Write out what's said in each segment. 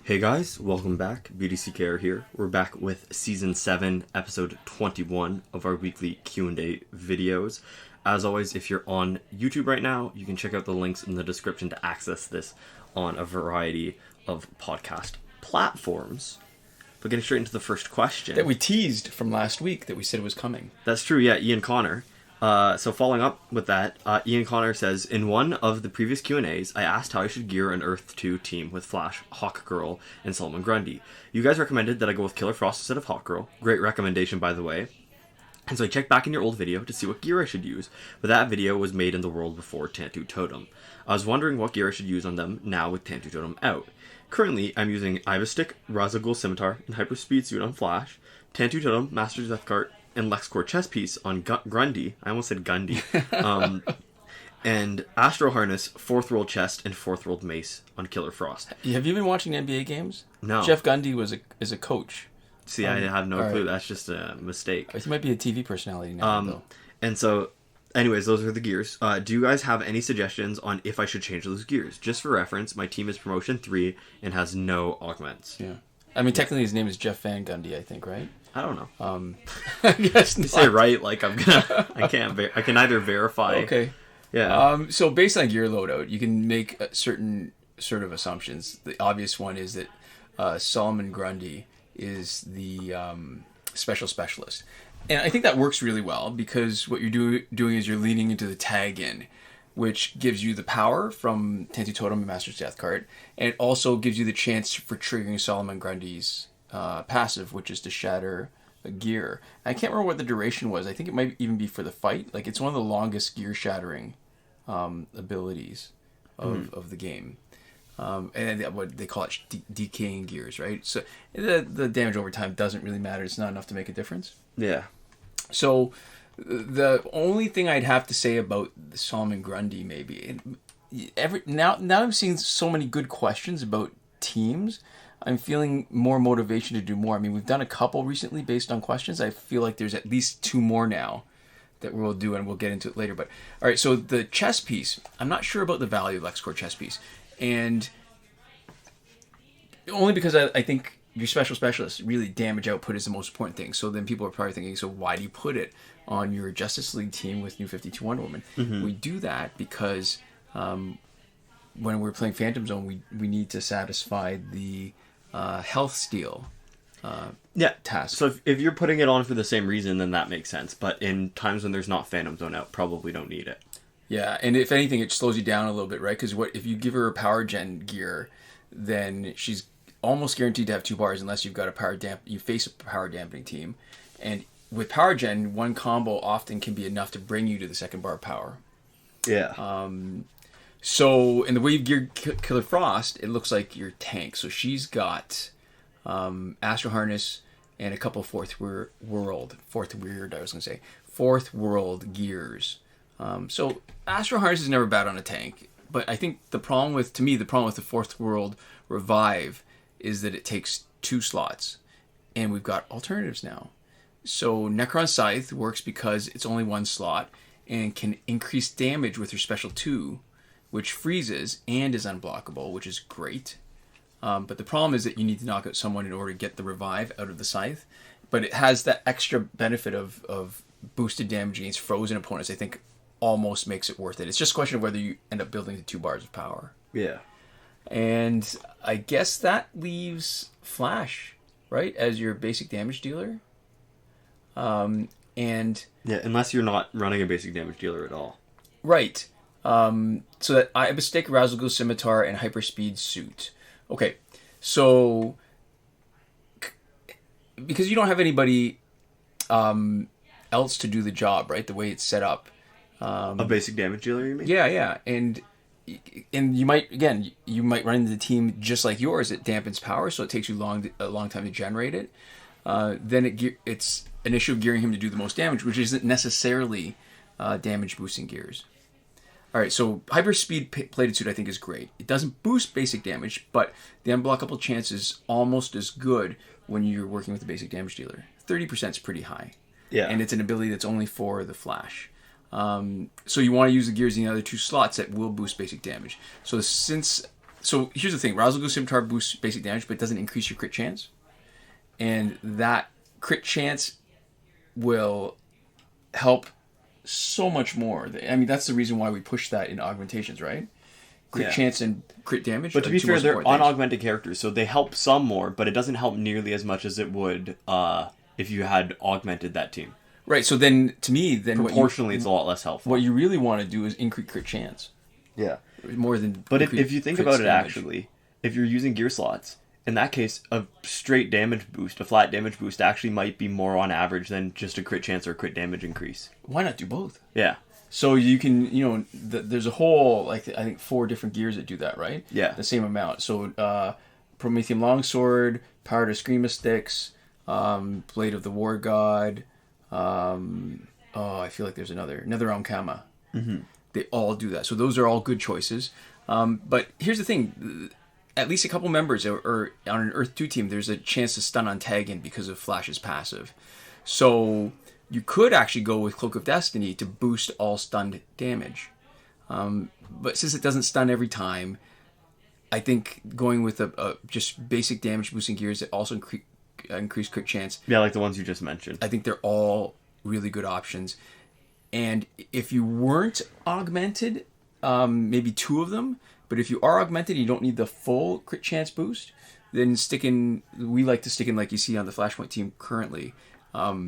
Hey guys, welcome back. BDCKR here. We're back with Season 7, Episode 21 of our weekly Q&A videos. As always, if you're on YouTube right now, you can check out the links in the description to access this on a variety of podcast platforms. But getting straight into the first question. That we teased from last week that we said was coming. That's true, yeah, Ian Connor. So following up with that, Ian Connor says, in one of the previous Q&As, I asked how I should gear an Earth 2 team with Flash, Hawkgirl, and Solomon Grundy. You guys recommended that I go with Killer Frost instead of Hawkgirl. Great recommendation, by the way. And so I checked back in your old video to see what gear I should use, but that video was made in the world before Tantu Totem. I was wondering what gear I should use on them now with Tantu Totem out. Currently, I'm using Ibistic, Razagul Scimitar, and Hyperspeed Suit on Flash, Tantu Totem, Master's Death Cart, and LexCorp chest piece on Grundy. I almost said Gundy. And Astro Harness, 4th World Chest, and 4th World Mace on Killer Frost. Have you been watching NBA games? No. Jeff Gundy is a coach. See, I have no clue. Right. That's just a mistake. He might be a TV personality now, though. And so, anyways, those are the gears. Do you guys have any suggestions on if I should change those gears? Just for reference, my team is Promotion 3 and has no augments. Yeah. I mean, technically his name is Jeff Van Gundy, I think, right? I don't know. I guess you say right, like I'm gonna. I can neither verify. Okay. Yeah. So based on gear loadout, you can make certain sort of assumptions. The obvious one is that Solomon Grundy is the specialist, and I think that works really well because what you're doing is you're leaning into the tag in, which gives you the power from Tantu Totem and Master's Death Card, and it also gives you the chance for triggering Solomon Grundy's passive, which is to shatter a gear. I can't remember what the duration was. I think it might even be for the fight. Like, it's one of the longest gear shattering abilities of the game. And what they call it decaying gears, right? So the damage over time doesn't really matter. It's not enough to make a difference. Yeah. So the only thing I'd have to say about Solomon Grundy, maybe, now I'm seeing so many good questions about teams, I'm feeling more motivation to do more. I mean, we've done a couple recently based on questions. I feel like there's at least 2 more now that we'll do, and we'll get into it later. But all right, so the chess piece, I'm not sure about the value of LexCorp chess piece, and only because I think your specialist really damage output is the most important thing. So then people are probably thinking, so why do you put it on your Justice League team with New 52 Wonder Woman? Mm-hmm. We do that because when we're playing Phantom Zone, we need to satisfy the health steal task. So if you're putting it on for the same reason, then that makes sense. But in times when there's not Phantom Zone out, probably don't need it. Yeah, and if anything, it slows you down a little bit, right? Because if you give her a power gen gear, then she's almost guaranteed to have 2 bars unless you've got you face a power dampening team. And with power gen, one combo often can be enough to bring you to the 2nd bar of power. Yeah. So, in the way you gear Killer Frost, it looks like your tank. So she's got Astro Harness and a couple fourth world gears. So Astro Harness is never bad on a tank, but I think the problem with the 4th World Revive is that it takes 2 slots, and we've got alternatives now. So Necron Scythe works because it's only 1 slot and can increase damage with her special 2, which freezes and is unblockable, which is great. But the problem is that you need to knock out someone in order to get the revive out of the Scythe. But it has that extra benefit of boosted damage against frozen opponents. I think almost makes it worth it. It's just a question of whether you end up building the 2 bars of power. Yeah. And I guess that leaves Flash, right, as your basic damage dealer. And yeah, unless you're not running a basic damage dealer at all. Right. So that Ibistic, Razagul Scimitar, and Hyperspeed Suit. Okay, so because you don't have anybody else to do the job, right? The way it's set up. A basic damage dealer, you mean? Yeah, and you might run into the team just like yours. It dampens power, so it takes you a long time to generate it. Then it's an issue of gearing him to do the most damage, which isn't necessarily damage boosting gears. All right, so Hyperspeed Plated Suit I think is great. It doesn't boost basic damage, but the unblockable chance is almost as good when you're working with a basic damage dealer. 30% is pretty high. Yeah. And it's an ability that's only for the Flash. So you want to use the gears in the other 2 slots that will boost basic damage. So since So here's the thing: Razzle Goose Scimitar boosts basic damage, but it doesn't increase your crit chance, and that crit chance will help so much more. I mean, that's the reason why we push that in augmentations, right? Crit chance and crit damage. But to be fair, they're unaugmented characters, so they help some more, but it doesn't help nearly as much as it would if you had augmented that team. Right. So then, to me, proportionally, it's a lot less helpful. What you really want to do is increase crit chance. Yeah. More than. But if you think about it, actually, if you're using gear slots, in that case, a straight damage boost, a flat damage boost, actually might be more on average than just a crit chance or a crit damage increase. Why not do both? Yeah. So you can, there's a whole, I think 4 different gears that do that, right? Yeah. The same amount. So Promethean Longsword, Power to Screama Sticks, Blade of the War God. I feel like there's another Ankama. Mm-hmm. They all do that. So those are all good choices. But here's the thing. At least a couple members or on an Earth 2 team, there's a chance to stun on tag in because of Flash's passive. So you could actually go with Cloak of Destiny to boost all stunned damage. But since it doesn't stun every time, I think going with a just basic damage boosting gears that also increase crit chance. Yeah, like the ones you just mentioned. I think they're all really good options. And if you weren't augmented, maybe 2 of them, but if you are augmented and you don't need the full crit chance boost, then we like to stick in, like you see on the Flashpoint team currently, a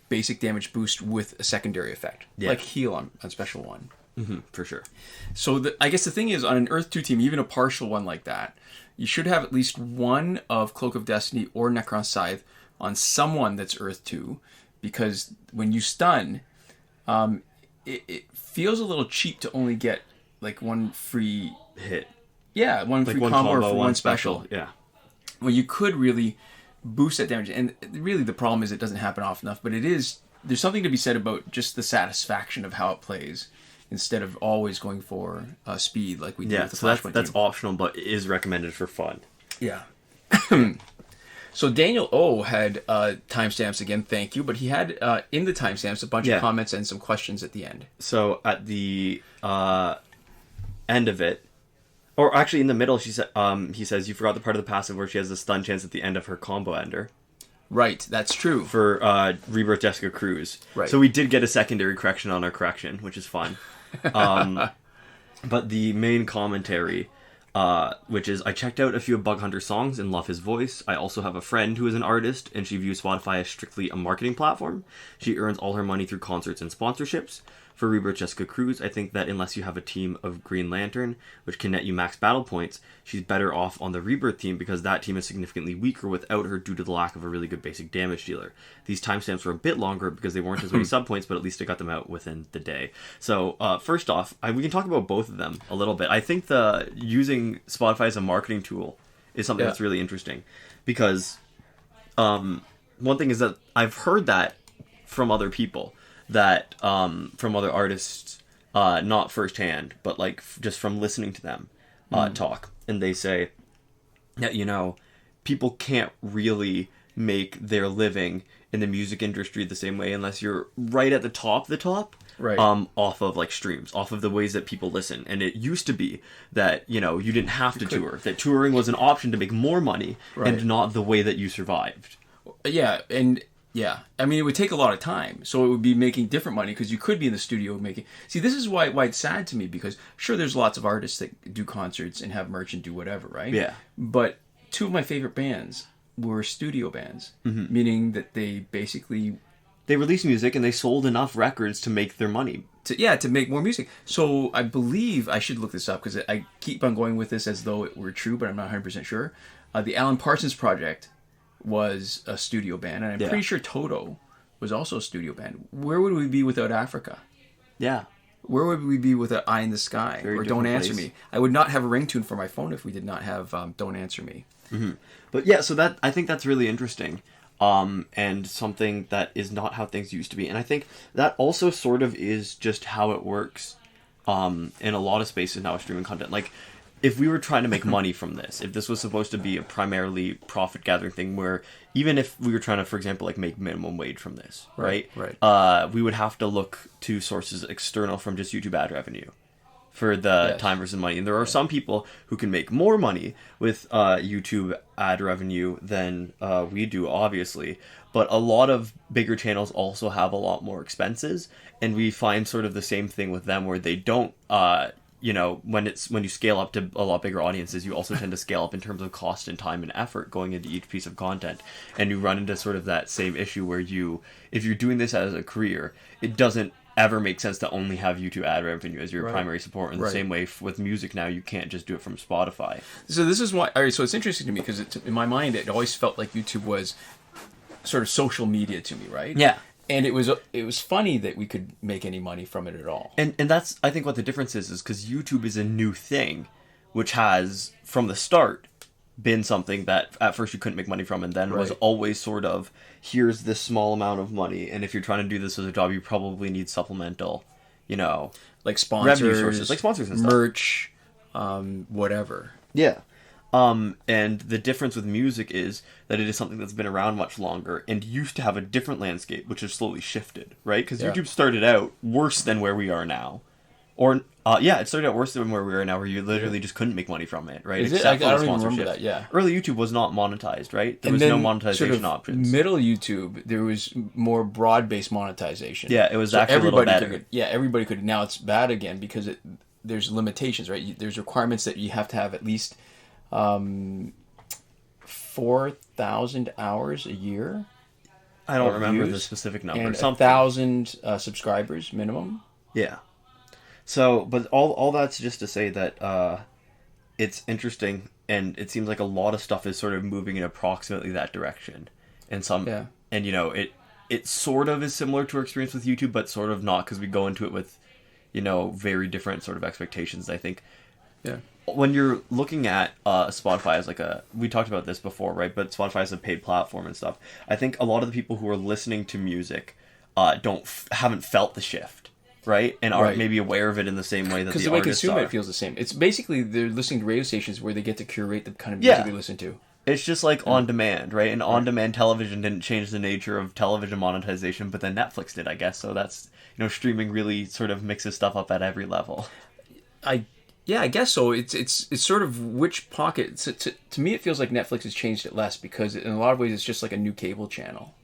basic damage boost with a secondary effect, like heal on Special 1. Mm-hmm, for sure. So I guess the thing is, on an Earth 2 team, even a partial one like that, you should have at least one of Cloak of Destiny or Necron Scythe on someone that's Earth 2, because when you stun, it feels a little cheap to only get like one free hit. Yeah, one free combo or for one special. Yeah. Well, you could really boost that damage, and really the problem is it doesn't happen often enough, but there's something to be said about just the satisfaction of how it plays instead of always going for speed like we do with the Flashpoint. That's optional, but is recommended for fun. Yeah. So Daniel O had timestamps again, thank you, but he had in the timestamps a bunch of comments and some questions at the end. So at the end of it, or actually in the middle, he says, you forgot the part of the passive where she has the stun chance at the end of her combo ender. Right, that's true. For Rebirth Jessica Cruz. Right. So we did get a secondary correction on our correction, which is fun. But the main commentary, which is, I checked out a few of Bug Hunter's songs and love his voice. I also have a friend who is an artist, and she views Spotify as strictly a marketing platform. She earns all her money through concerts and sponsorships. For Rebirth Jessica Cruz, I think that unless you have a team of Green Lantern, which can net you max battle points, she's better off on the Rebirth team because that team is significantly weaker without her due to the lack of a really good basic damage dealer. These timestamps were a bit longer because they weren't as many sub points, but at least I got them out within the day. So first off, we can talk about both of them a little bit. I think using Spotify as a marketing tool is something that's really interesting because one thing is that I've heard that from other people. That from other artists, not firsthand, but like just from listening to them talk, and they say that people can't really make their living in the music industry the same way unless you're right at the top, right? Off of like streams, off of the ways that people listen. And it used to be that you didn't have to tour, that touring was an option to make more money, and not the way that you survived. Yeah, and. Yeah, I mean, it would take a lot of time, so it would be making different money because you could be in the studio making... See, this is why it's sad to me because, sure, there's lots of artists that do concerts and have merch and do whatever, right? Yeah. But 2 of my favorite bands were studio bands, meaning that they basically... They released music and they sold enough records to make their money. To make more music. So I believe, I should look this up because I keep on going with this as though it were true, but I'm not 100% sure. The Alan Parsons Project was a studio band, and I'm pretty sure Toto was also a studio band. Where would we be without Africa? Yeah. Where would we be without Eye in the Sky or Don't Answer Me? I would not have a ringtone for my phone if we did not have Don't Answer Me. Mm-hmm. But yeah, so I think that's really interesting, and something that is not how things used to be. And I think that also sort of is just how it works in a lot of spaces now with streaming content. Like, if we were trying to make money from this, if this was supposed to be a primarily profit-gathering thing where even if we were trying to, for example, like make minimum wage from this, right? Right. We would have to look to sources external from just YouTube ad revenue for the Yes. time versus money. And there are some people who can make more money with YouTube ad revenue than we do, obviously. But a lot of bigger channels also have a lot more expenses, and we find sort of the same thing with them where they don't, when you scale up to a lot bigger audiences, you also tend to scale up in terms of cost and time and effort going into each piece of content. And you run into sort of that same issue where if you're doing this as a career, it doesn't ever make sense to only have YouTube ad revenue as your primary support. In the same way with music now, you can't just do it from Spotify. So this is why. All right, so it's interesting to me because in my mind, it always felt like YouTube was sort of social media to me, right? Yeah. And it was funny that we could make any money from it at all. And that's, I think, what the difference is because YouTube is a new thing, which has, from the start, been something that at first you couldn't make money from, and then was always sort of, here's this small amount of money, and if you're trying to do this as a job, you probably need supplemental, like sponsors, revenue sources, like sponsors and stuff. Merch, whatever. Yeah. And the difference with music is that it is something that's been around much longer and used to have a different landscape, which has slowly shifted, right? Because YouTube started out worse than where we are now. Or, it started out worse than where we are now, where you literally just couldn't make money from it, right? I don't even remember that, yeah. Early YouTube was not monetized, right? There was no monetization sort of options. Middle YouTube, there was more broad-based monetization. Yeah, it was actually a little better. Everybody could. Now it's bad again because there's limitations, right? There's requirements that you have to have at least 4,000 hours a year. I don't remember the specific number. And 1,000 subscribers minimum. Yeah. So, but all that's just to say that it's interesting, and it seems like a lot of stuff is sort of moving in approximately that direction. And it sort of is similar to our experience with YouTube, but sort of not, because we go into it with, very different sort of expectations, I think. Yeah. When you're looking at Spotify as we talked about this before, right? But Spotify is a paid platform and stuff. I think a lot of the people who are listening to music haven't felt the shift, right? And aren't maybe aware of it in the same way that the artists are. Because the way consume it feels the same. It's basically they're listening to radio stations where they get to curate the kind of music they listen to. It's just like on demand, right? And on demand television didn't change the nature of television monetization, but then Netflix did, I guess. So that's, streaming really sort of mixes stuff up at every level. Yeah, I guess so. It's sort of which pocket. To me, it feels like Netflix has changed it less because in a lot of ways it's just like a new cable channel.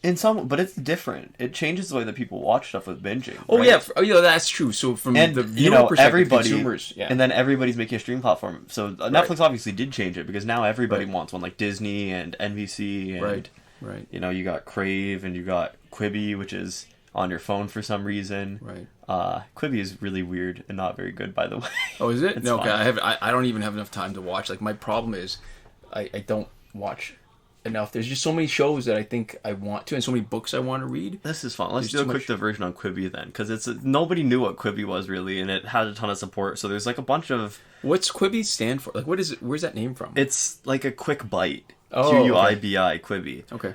But it's different. It changes the way that people watch stuff with binging. Oh right? Yeah, that's true. So from the viewer perspective, consumers, and then everybody's making a stream platform. So Netflix obviously did change it because now everybody wants one, like Disney and NBC and right. You got Crave and you got Quibi, which is on your phone for some reason. Right. Quibi is really weird and not very good, by the way. Oh, is it? No, fine. okay. I don't even have enough time to watch. Like, my problem is I don't watch enough. There's just so many shows that I think I want to, and so many books I want to read. This is fun. Let's do a quick diversion on Quibi then, because nobody knew what Quibi was really, and it had a ton of support. So there's like a bunch of. What's Quibi stand for? Like, what is it? Where's that name from? It's like a quick bite. Oh, QUIBI, Quibi. Okay.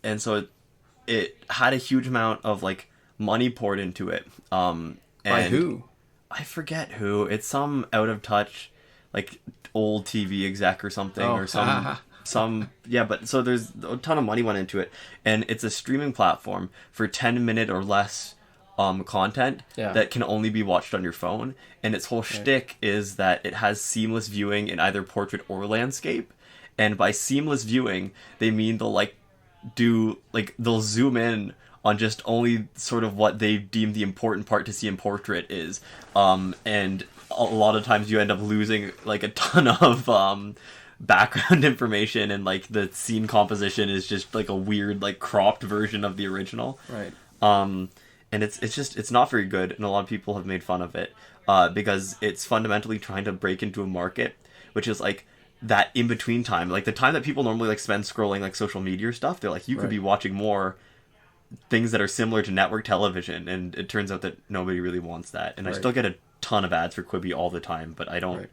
And so it had a huge amount of like money poured into it. And by who? I forget who. It's some out of touch, like old TV exec or something, or but so there's a ton of money went into it, and it's a streaming platform for 10-minute or less content that can only be watched on your phone, and its whole shtick is that it has seamless viewing in either portrait or landscape, and by seamless viewing they mean they'll zoom in on just only sort of what they deem the important part to see in portrait is, and a lot of times you end up losing like a ton of background information, and like the scene composition is just like a weird like cropped version of the original. Right. And it's not very good, and a lot of people have made fun of it because it's fundamentally trying to break into a market, which is like that in between time, like the time that people normally like spend scrolling like social media stuff. They're like, you could be watching more things that are similar to network television, and it turns out that nobody really wants that. And I still get a ton of ads for Quibi all the time, but I don't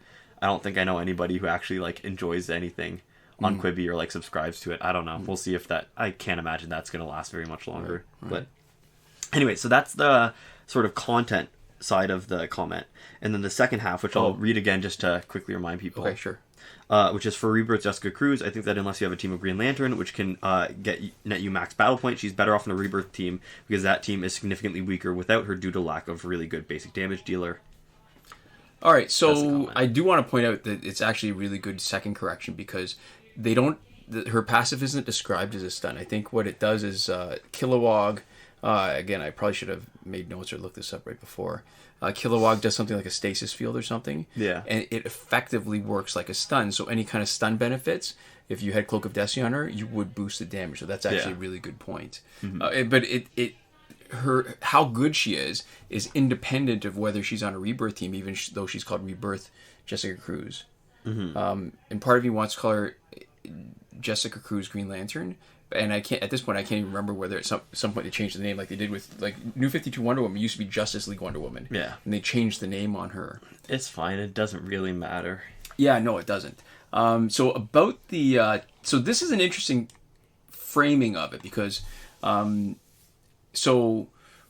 think I know anybody who actually like enjoys anything on Quibi or like subscribes to it. I don't know. We'll see if I can't imagine that's going to last very much longer. But anyway, so that's the sort of content side of the comment. And then the second half, which I'll read again just to quickly remind people. Okay, sure. Which is for Rebirth Jessica Cruz. I think that unless you have a team of Green Lantern, which can net you max battle point, she's better off in a Rebirth team because that team is significantly weaker without her due to lack of really good basic damage dealer. All right, That's the so comment. I do want to point out that it's actually a really good second correction because they don't. Her passive isn't described as a stun. I think what it does is Kilowog. Again, I probably should have made notes or looked this up right before. Kilowog does something like a stasis field or something. Yeah. And it effectively works like a stun. So any kind of stun benefits, if you had Cloak of Destiny on her, you would boost the damage. So that's actually a really good point. But her how good she is independent of whether she's on a Rebirth team, even though she's called Rebirth Jessica Cruz. And part of me wants to call her Jessica Cruz Green Lantern, and I can't at this point. I can't even remember whether at some point they changed the name, like they did with like New 52 Wonder Woman. It used to be Justice League Wonder Woman, and they changed the name on her. It's fine. It doesn't really matter. Yeah, no, it doesn't. So about the so this is an interesting framing of it because so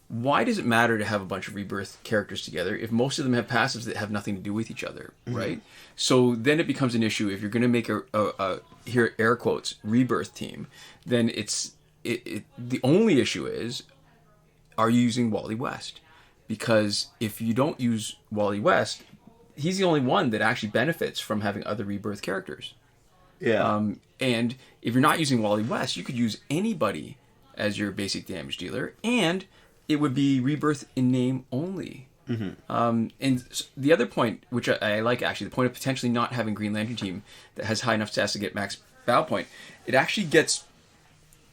why does it matter to have a bunch of Rebirth characters together if most of them have passives that have nothing to do with each other, right? So then it becomes an issue if you're going to make a here air quotes Rebirth team, then the only issue is, are you using Wally West? Because if you don't use Wally West, he's the only one that actually benefits from having other Rebirth characters. Yeah. And if you're not using Wally West, you could use anybody as your basic damage dealer, and it would be Rebirth in name only. And the other point, which I like actually, the point of potentially not having Green Lantern team that has high enough stats to get max battle point, it actually gets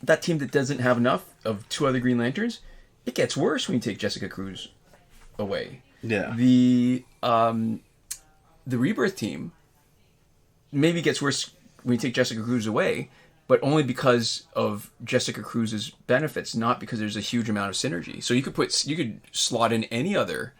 that team that doesn't have enough of two other Green Lanterns, it gets worse when you take Jessica Cruz away. Yeah. The Rebirth team maybe gets worse when you take Jessica Cruz away, but only because of Jessica Cruz's benefits, not because there's a huge amount of synergy. So you could slot in any other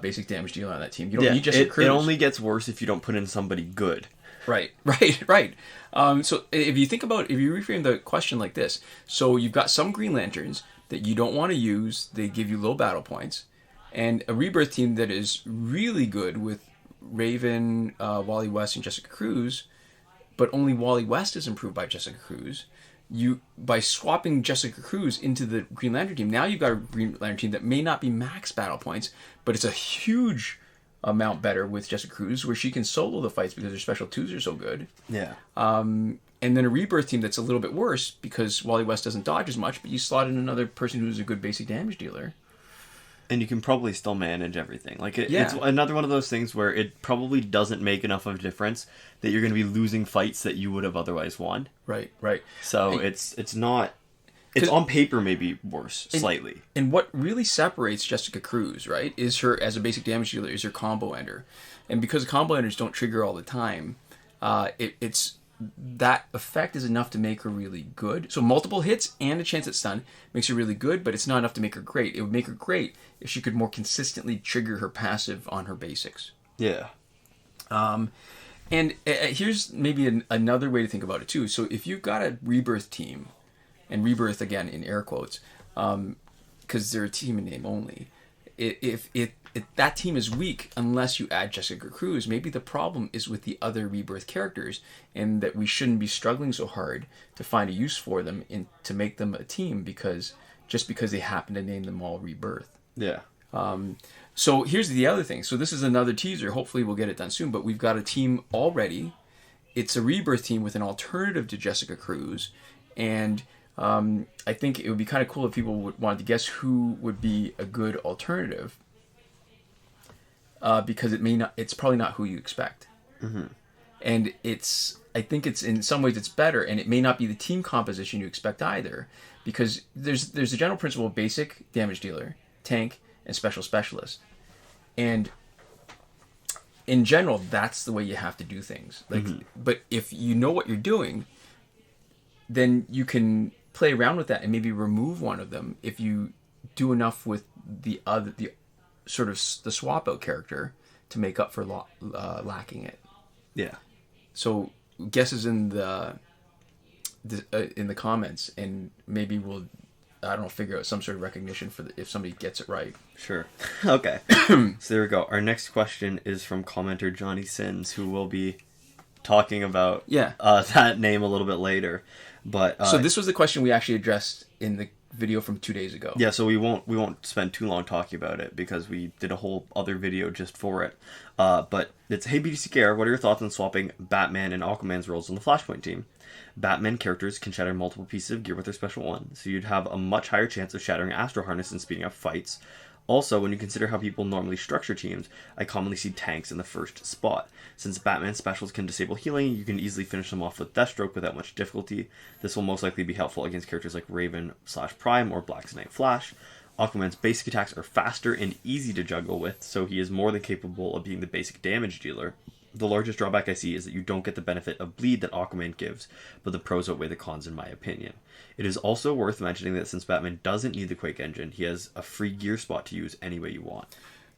basic damage dealer on that team. You don't need Jessica Cruz. It only gets worse if you don't put in somebody good. Right. So if you reframe the question like this, so you've got some Green Lanterns that you don't want to use, they give you low battle points, and a Rebirth team that is really good with Raven, Wally West, and Jessica Cruz, but only Wally West is improved by Jessica Cruz. By swapping Jessica Cruz into the Green Lantern team, now you've got a Green Lantern team that may not be max battle points, but it's a huge amount better with Jessica Cruz, where she can solo the fights because her special twos are so good. Yeah. And then a Rebirth team that's a little bit worse because Wally West doesn't dodge as much, but you slot in another person who's a good basic damage dealer. And you can probably still manage everything. It's another one of those things where it probably doesn't make enough of a difference that you're going to be losing fights that you would have otherwise won. Right. So it's not... It's on paper maybe worse, slightly. And what really separates Jessica Cruz, right, is her, as a basic damage dealer, is her combo ender. And because combo enders don't trigger all the time, it's that effect is enough to make her really good. So multiple hits and a chance at stun makes her really good, but it's not enough to make her great. It would make her great if she could more consistently trigger her passive on her basics. Yeah. And here's maybe another way to think about it too. So if you've got a Rebirth team, and Rebirth again in air quotes, because they're a team in name only, if that team is weak unless you add Jessica Cruz, maybe the problem is with the other Rebirth characters, and that we shouldn't be struggling so hard to find a use for them and to make them a team because they happen to name them all Rebirth. Yeah. So here's the other thing. So this is another teaser. Hopefully we'll get it done soon. But we've got a team already. It's a Rebirth team with an alternative to Jessica Cruz, and I think it would be kind of cool if people would want to guess who would be a good alternative. Because it's probably not who you expect. Mm-hmm. And I think it's in some ways it's better, and it may not be the team composition you expect either, because there's a general principle of basic damage dealer, tank, and special specialist. And in general, that's the way you have to do things. But if you know what you're doing, then you can play around with that and maybe remove one of them if you do enough with the sort of the swap out character to make up for lacking it. Yeah. So guesses in the comments, and maybe we'll figure out some sort of recognition for if somebody gets it right. Sure. Okay. So there we go. Our next question is from commenter Johnny Sins, who will be talking about that name a little bit later. But so this was the question we actually addressed in the video from 2 days ago. Yeah, so we won't spend too long talking about it because we did a whole other video just for it. But it's, hey BDCKR, what are your thoughts on swapping Batman and Aquaman's roles on the Flashpoint team? Batman characters can shatter multiple pieces of gear with their special one, so you'd have a much higher chance of shattering Astro Harness and speeding up fights. Also, when you consider how people normally structure teams, I commonly see tanks in the first spot. Since Batman's specials can disable healing, you can easily finish them off with Deathstroke without much difficulty. This will most likely be helpful against characters like Raven/Prime or Black Knight Flash. Aquaman's basic attacks are faster and easy to juggle with, so he is more than capable of being the basic damage dealer. The largest drawback I see is that you don't get the benefit of bleed that Aquaman gives, but the pros outweigh the cons in my opinion. It is also worth mentioning that since Batman doesn't need the Quake engine, he has a free gear spot to use any way you want.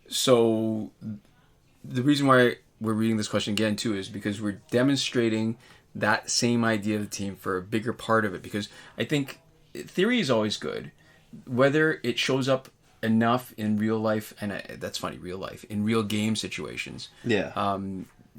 So the reason why we're reading this question again too is because we're demonstrating that same idea of the team for a bigger part of it, because I think theory is always good. Whether it shows up enough in real life, and that's funny, real life, in real game situations. Yeah.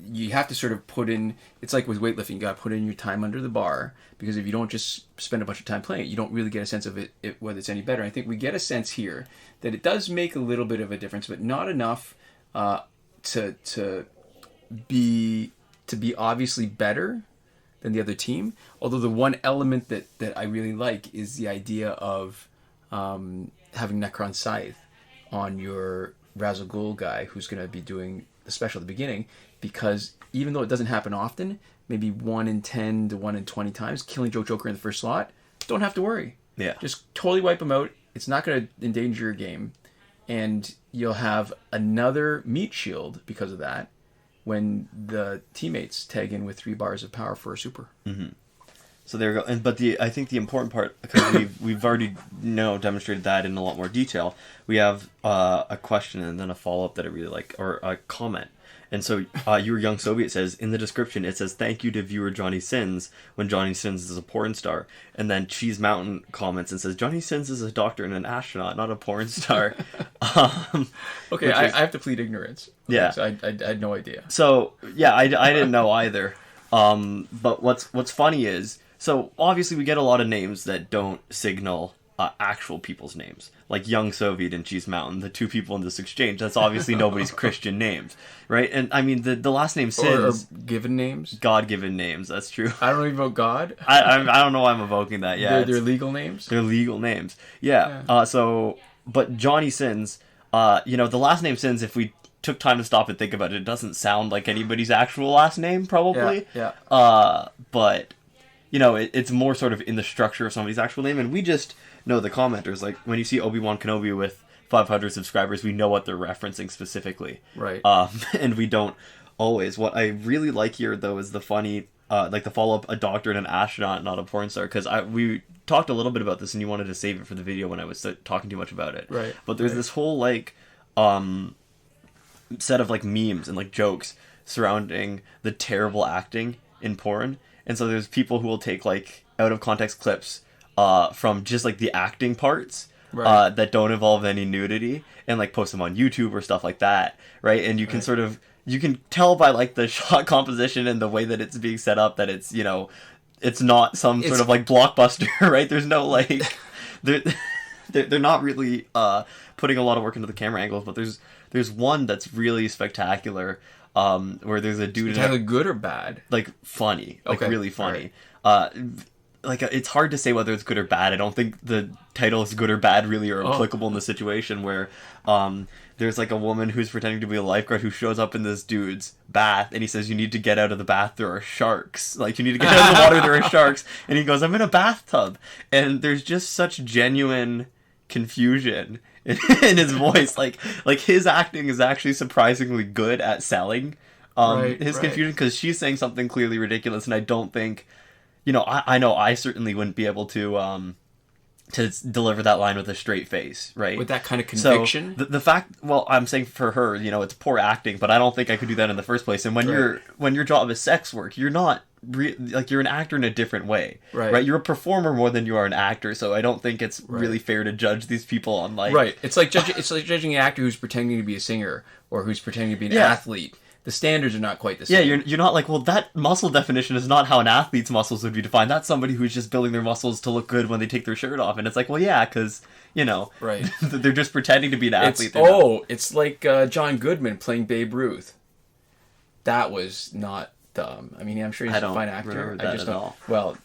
You have to sort of put in, it's like with weightlifting, you got to put in your time under the bar, because if you don't just spend a bunch of time playing it, you don't really get a sense of it whether it's any better. I think we get a sense here that it does make a little bit of a difference, but not enough to be obviously better than the other team. Although the one element that I really like is the idea of having Necron Scythe on your Ra's al Ghul guy who's going to be doing the special at the beginning, because even though it doesn't happen often, maybe 1 in 10 to 1 in 20 times, killing Joker in the first slot, don't have to worry. Yeah. Just totally wipe him out. It's not going to endanger your game. And you'll have another meat shield because of that when the teammates tag in with 3 bars of power for a super. Mm-hmm. So there we go. But I think the important part, because we've already demonstrated that in a lot more detail, we have a question and then a follow-up that I really like, or a comment. And so Your Young Soviet says, in the description, it says, thank you to viewer Johnny Sins, when Johnny Sins is a porn star. And then Cheese Mountain comments and says, Johnny Sins is a doctor and an astronaut, not a porn star. Okay, I have to plead ignorance. Okay, yeah. So I had no idea. So, yeah, I didn't know either. But what's funny is, so obviously we get a lot of names that don't signal actual people's names, like Young Soviet and Cheese Mountain, the 2 people in this exchange. That's obviously nobody's Christian names, right? And I mean the last name Sins, or given names, God-given names. That's true. I don't even evoke God. I don't know why I'm evoking that. Yeah, they're legal names. They're legal names. Yeah. But Johnny Sins, the last name Sins, if we took time to stop and think about it, it doesn't sound like anybody's actual last name, probably. Yeah. But it's more sort of in the structure of somebody's actual name, and we just know the commenters. Like, when you see Obi-Wan Kenobi with 500 subscribers, we know what they're referencing specifically. Right. And we don't always. What I really like here, though, is the funny, the follow-up, a doctor and an astronaut, not a porn star, because we talked a little bit about this, and you wanted to save it for the video when I was talking too much about it. Right. But there's this whole, set of, memes and, jokes surrounding the terrible acting in porn. And so there's people who will take, out of context clips from just, the acting parts right. That don't involve any nudity and, post them on YouTube or stuff like that, right? And you can sort of, you can tell by, the shot composition and the way that it's being set up that it's, it's not some sort of, blockbuster, right? There's no, they're not really putting a lot of work into the camera angles, but there's one that's really spectacular. Where there's a dude it's either good or bad, funny, okay. Really funny. Right. It's hard to say whether it's good or bad. I don't think the title is good or bad really are applicable in the situation where there's a woman who's pretending to be a lifeguard who shows up in this dude's bath and he says, you need to get out of the bath, there are sharks. You need to get out of the water, there are sharks. And he goes, I'm in a bathtub. And there's just such genuine confusion in his voice. His acting is actually surprisingly good at selling his confusion, because she's saying something clearly ridiculous, and I don't think, I know I certainly wouldn't be able to deliver that line with a straight face, right? With that kind of conviction. So the fact, I'm saying for her, it's poor acting, but I don't think I could do that in the first place. And when your job is sex work, you're not you're an actor in a different way, right? You're a performer more than you are an actor, so I don't think it's really fair to judge these people on right. It's like judging an actor who's pretending to be a singer or who's pretending to be an athlete. the standards are not quite the Yeah, same. you're not like, well, that muscle definition is not how an athlete's muscles would be defined. That's somebody who's just building their muscles to look good when they take their shirt off. And it's like, well, yeah, because, Right. they're just pretending to be an athlete. It's like John Goodman playing Babe Ruth. That was not dumb. I mean, I'm sure he's a fine actor. Remember that at all. Well,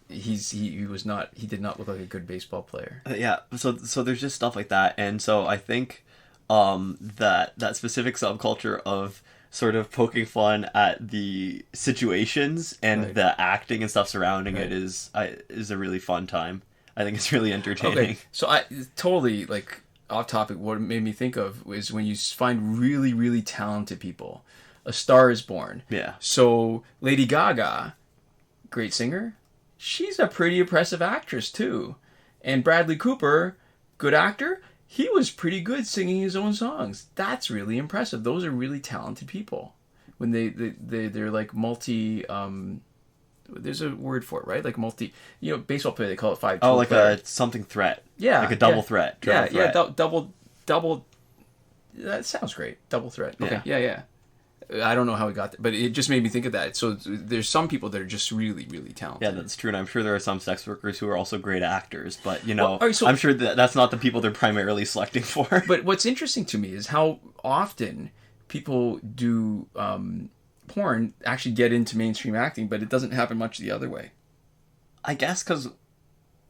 he was not. He did not look like a good baseball player. Yeah, so there's just stuff like that, and so I think that specific subculture of sort of poking fun at the situations and the acting and stuff surrounding it is a really fun time. I think it's really entertaining. Okay, so I totally like off topic. What it made me think of was when you find really, really talented people. A Star is Born. Yeah. So Lady Gaga, great singer. She's a pretty impressive actress too. And Bradley Cooper, good actor. He was pretty good singing his own songs. That's really impressive. Those are really talented people. When they're like multi. There's a word for it, right? Like multi. Baseball player, they call it 5-tool. Oh, like a something threat. Yeah. Like a double threat. Yeah. Double. That sounds great. Double threat. Okay. Yeah. I don't know how we got there, but it just made me think of that. So there's some people that are just really, really talented. Yeah, that's true, and I'm sure there are some sex workers who are also great actors, but, so, I'm sure that's not the people they're primarily selecting for. But what's interesting to me is how often people do porn actually get into mainstream acting, but it doesn't happen much the other way. I guess because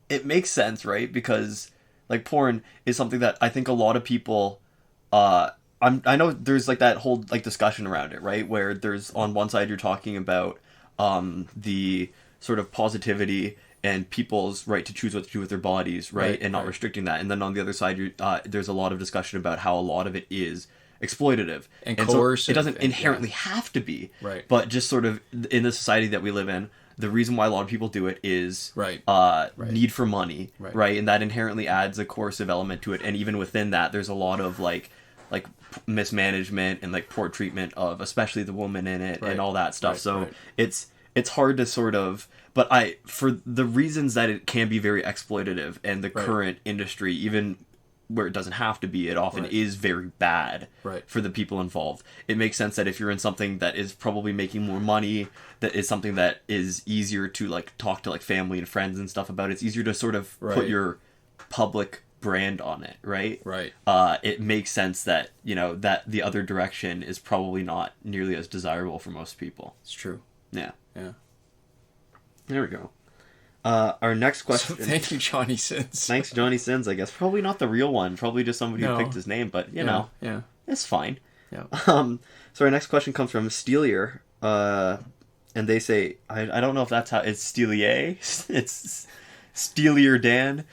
it makes sense, right? Because, like, porn is something that I think a lot of people... I know there's like that whole like discussion around it, right? Where there's on one side you're talking about the sort of positivity and people's right to choose what to do with their bodies, right? And not restricting that. And then on the other side, there's a lot of discussion about how a lot of it is exploitative and coercive. So it doesn't inherently have to be, right? But just sort of in the society that we live in, the reason why a lot of people do it is need for money, right? And that inherently adds a coercive element to it. And even within that, there's a lot of like mismanagement and like poor treatment of especially the woman in it and all that stuff. It's hard to sort of, but for the reasons that it can be very exploitative and the current industry, even where it doesn't have to be, it often is very bad for the people involved. It makes sense that if you're in something that is probably making more money, that is something that is easier to like talk to like family and friends and stuff about, it's easier to sort of put your public brand on it, right? It makes sense that that the other direction is probably not nearly as desirable for most people. It's true. Yeah. There we go. Our next question. So thank you, Johnny Sins. Thanks, Johnny Sins. I guess probably not the real one. Probably just somebody who picked his name, but it's fine. Yeah. So our next question comes from Steelier, and they say I don't know if that's how it's Steelier. It's Steelier Dan.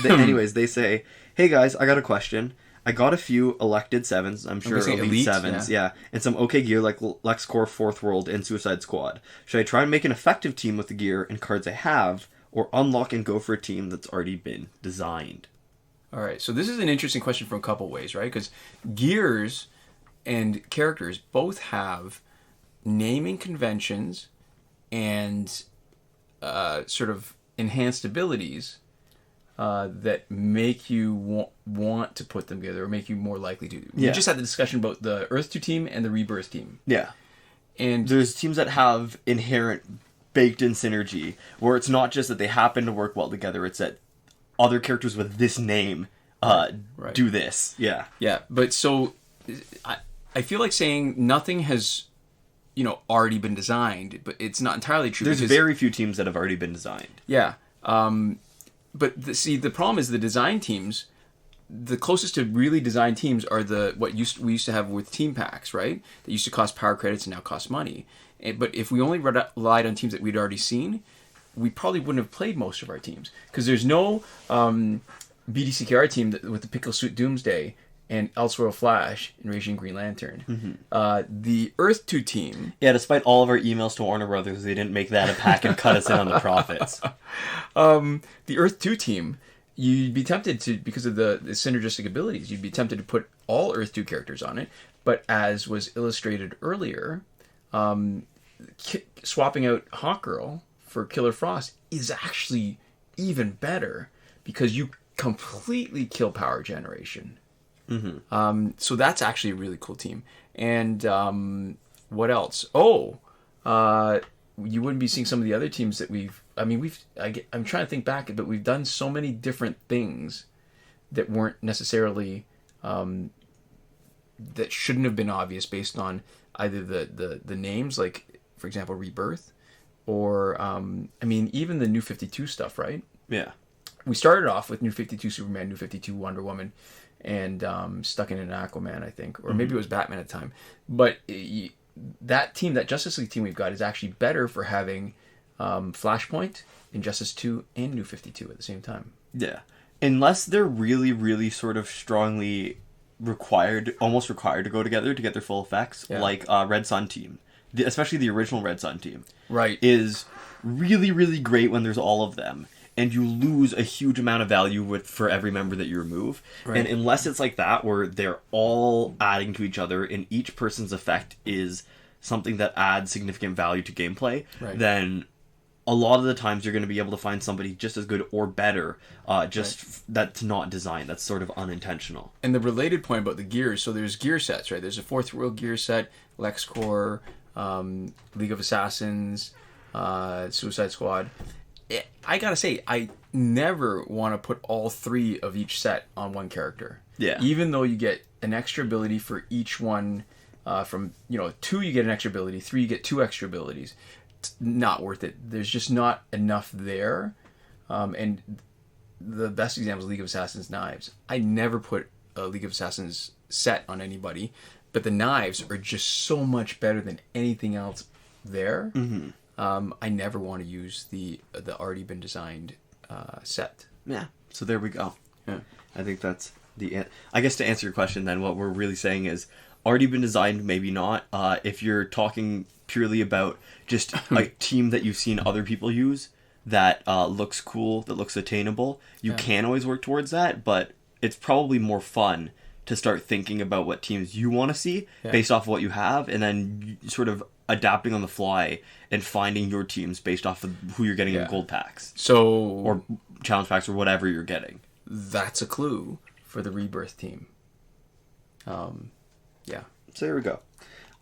Anyways, they say, hey guys, I got a question. I got a few elected 7s, I'm sure elite 7s, and some okay gear like LexCorp, Fourth World, and Suicide Squad. Should I try and make an effective team with the gear and cards I have, or unlock and go for a team that's already been designed? Alright, so this is an interesting question from a couple ways, right? Because gears and characters both have naming conventions and sort of enhanced abilities that make you want to put them together or make you more likely to. We just had the discussion about the Earth 2 team and the Rebirth team. Yeah. And there's teams that have inherent baked-in synergy, where it's not just that they happen to work well together, it's that other characters with this name do this. Yeah. Yeah, but so I feel like saying nothing has already been designed, but it's not entirely true. There's very few teams that have already been designed. Yeah. But the problem is the design teams, the closest to really designed teams are we used to have with team packs, right? That used to cost power credits and now cost money. But if we only relied on teams that we'd already seen, we probably wouldn't have played most of our teams. Because there's no BDCKR team with the Pickle Suit Doomsday and Elseworld Flash and Raging Green Lantern. Mm-hmm. The Earth 2 team... Yeah, despite all of our emails to Warner Brothers, they didn't make that a pack and cut us in on the profits. The Earth 2 team, you'd be tempted to, because of the synergistic abilities, you'd be tempted to put all Earth 2 characters on it. But as was illustrated earlier, swapping out Hawkgirl for Killer Frost is actually even better, because you completely kill power generation. So that's actually a really cool team. And what else? Oh, you wouldn't be seeing some of the other teams that I'm trying to think back, but we've done so many different things that weren't necessarily, that shouldn't have been obvious based on either the names, like, for example, Rebirth, or, even the New 52 stuff, right? Yeah. We started off with New 52 Superman, New 52 Wonder Woman, and stuck in an Aquaman, I think, or maybe it was Batman at the time. But that team, that Justice League team we've got, is actually better for having Flashpoint, Injustice 2, and New 52 at the same time. Yeah. Unless they're really, really sort of strongly almost required to go together to get their full effects, like Red Sun team. Especially the original Red Sun team. Right. Is really, really great when there's all of them. And you lose a huge amount of value for every member that you remove. Right. And unless it's like that, where they're all adding to each other, and each person's effect is something that adds significant value to gameplay, then a lot of the times you're going to be able to find somebody just as good or better, that's not designed. That's sort of unintentional. And the related point about the gears, so there's gear sets, right? There's a Fourth World gear set, LexCorp, League of Assassins, Suicide Squad. I gotta say, I never want to put all three of each set on one character. Yeah. Even though you get an extra ability for each one, from 2 you get an extra ability, 3 you get 2 extra abilities. It's not worth it. There's just not enough there. And the best example is League of Assassins knives. I never put a League of Assassins set on anybody, but the knives are just so much better than anything else there. Mm-hmm. I never want to use the already been designed set. Yeah. So there we go. Yeah. I think that's I guess to answer your question then, what we're really saying is already been designed, maybe not. If you're talking purely about just a team that you've seen other people use that looks cool, that looks attainable, you can always work towards that, but it's probably more fun to start thinking about what teams you want to see based off of what you have, and then sort of adapting on the fly and finding your teams based off of who you're getting in gold packs. Or challenge packs or whatever you're getting. That's a clue for the Rebirth team. So there we go.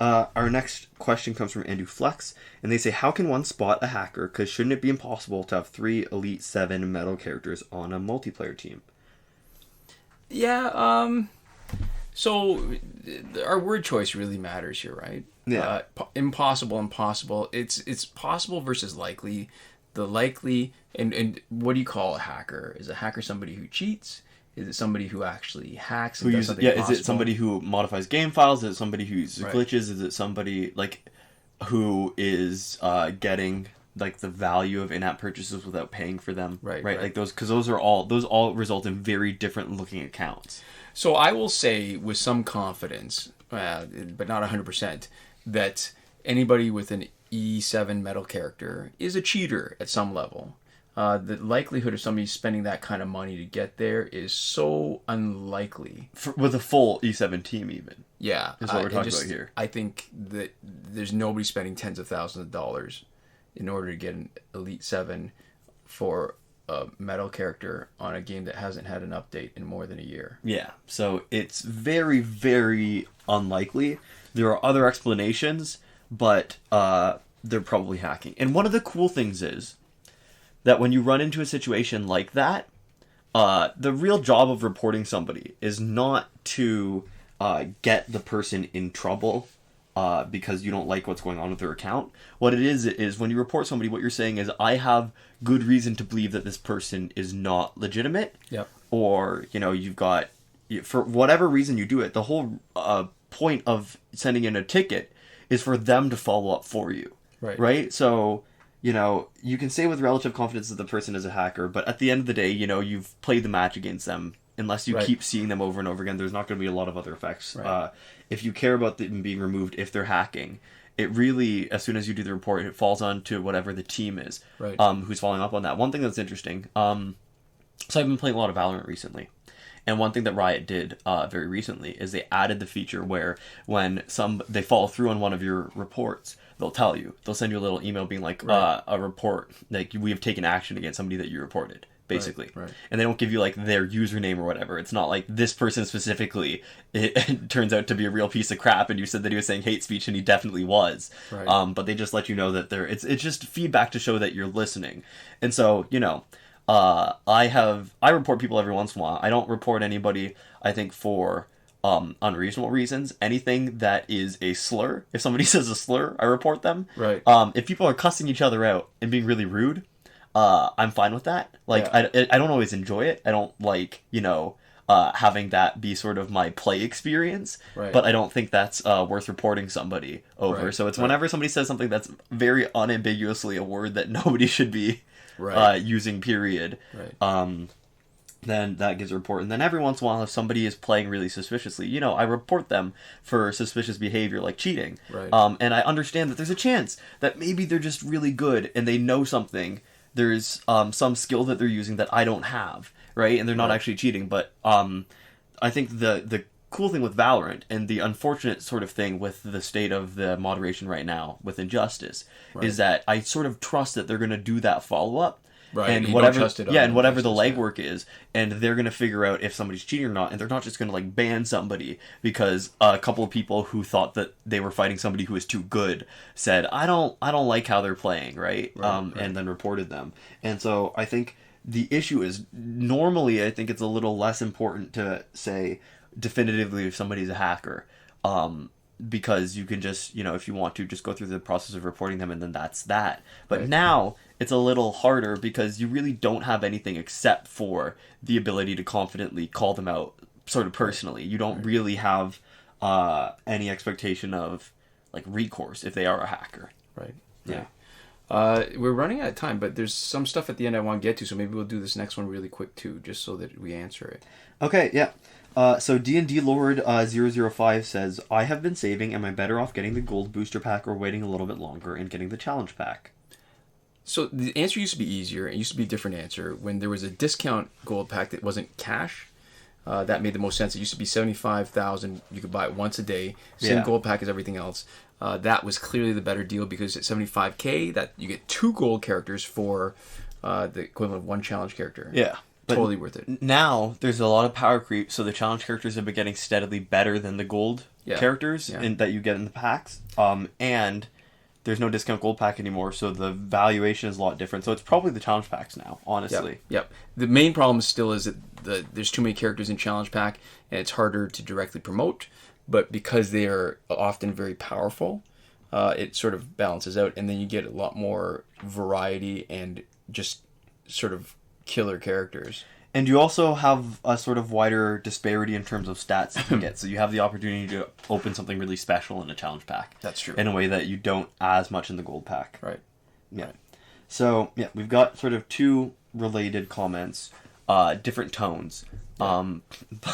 Our next question comes from Andrew Flex, and they say, how can one spot a hacker? Because shouldn't it be impossible to have 3 Elite 7 metal characters on a multiplayer team? Yeah, so our word choice really matters here, right? Yeah. Impossible. It's possible versus likely. The likely, and what do you call a hacker? Is a hacker somebody who cheats? Is it somebody who actually hacks and does something impossible? Is it somebody who modifies game files? Is it somebody who uses glitches? Is it somebody who is getting the value of in-app purchases without paying for them? Right. Like those, because those all result in very different looking accounts. So I will say with some confidence, but not 100%, that anybody with an E7 metal character is a cheater at some level. The likelihood of somebody spending that kind of money to get there is so unlikely. With a full E7 team, even. Yeah. Is what we're talking about here. I think that there's nobody spending tens of thousands of dollars in order to get an Elite 7 for a metal character on a game that hasn't had an update in more than a year. Yeah. So it's very, very unlikely. There are other explanations, but they're probably hacking. And one of the cool things is that when you run into a situation like that, the real job of reporting somebody is not to get the person in trouble because you don't like what's going on with their account. What it is when you report somebody, what you're saying is, I have good reason to believe that this person is not legitimate. Yep. Or, you've got, for whatever reason you do it, the whole point of sending in a ticket is for them to follow up for you. Right? So, you can say with relative confidence that the person is a hacker, but at the end of the day, you've played the match against them. Unless you keep seeing them over and over again, there's not going to be a lot of other effects. Right. If you care about them being removed, if they're hacking, it really, as soon as you do the report, it falls on to whatever the team is, who's following up on that. One thing that's interesting, so I've been playing a lot of Valorant recently. And one thing that Riot did very recently is they added the feature where when they follow through on one of your reports, they'll tell you. They'll send you a little email being like, a report, like, we have taken action against somebody that you reported. basically. Right. And they don't give you like their username or whatever. It's not like this person specifically it turns out to be a real piece of crap and you said that he was saying hate speech and he definitely was. Right. But they just let you know that it's just feedback to show that you're listening. And so, you know, I report people every once in a while. I don't report anybody, I think, for unreasonable reasons. Anything that is a slur, if somebody says a slur, I report them. Right. If people are cussing each other out and being really rude, I'm fine with that. Like, Yeah. I don't always enjoy it. I don't like, you know, having that be sort of my play experience. Right. But I don't think that's worth reporting somebody over. Right. So it's Right. whenever somebody says something that's very unambiguously a word that nobody should be using, period. Right. Then that gives a report. And then every once in a while, if somebody is playing really suspiciously, you know, I report them for suspicious behavior like cheating. Right. And I understand that there's a chance that maybe they're just really good and they know something. There's some skill that they're using that I don't have, right? And they're not actually cheating. But I think the cool thing with Valorant and the unfortunate sort of thing with the state of the moderation right now with Injustice is that I sort of trust that they're going to do that follow-up. Right. And you whatever, don't trust it and whatever the Injustice, legwork is, and they're gonna figure out if somebody's cheating or not, and they're not just gonna like ban somebody because a couple of people who thought that they were fighting somebody who was too good said, I don't like how they're playing, right? And then reported them. And so I think the issue is normally I think it's a little less important to say definitively if somebody's a hacker. Because you can just, you know, if you want to, just go through the process of reporting them and then that's that. But now it's a little harder because you really don't have anything except for the ability to confidently call them out sort of personally. You don't really have any expectation of like recourse if they are a hacker. Right. Yeah. We're running out of time, but there's some stuff at the end I want to get to, so maybe we'll do this next one really quick too, just so that we answer it. Okay, yeah. So D&D Lord 005 says, I have been saving. Am I better off getting the gold booster pack or waiting a little bit longer and getting the challenge pack? So the answer used to be easier. It used to be a different answer. When there was a discount gold pack that wasn't cash, that made the most sense. It used to be 75,000. You could buy it once a day. Same gold pack as everything else. That was clearly the better deal because at 75k, that you get 2 gold characters for the equivalent of 1 challenge character. Yeah. But totally worth it. Now, there's a lot of power creep, so the challenge characters have been getting steadily better than the gold characters that you get in the packs. And there's no discount gold pack anymore, so the valuation is a lot different. So it's probably the challenge packs now, honestly. Yep. The main problem still is that there's too many characters in challenge pack, and it's harder to directly promote. But because they are often very powerful, it sort of balances out, and then you get a lot more variety and just sort of killer characters. And you also have a sort of wider disparity in terms of stats that you get. So you have the opportunity to open something really special in a challenge pack. That's true. In a way that you don't as much in the gold pack. Right. Yeah. Right. So, yeah, we've got sort of 2 related comments, different tones. Yeah.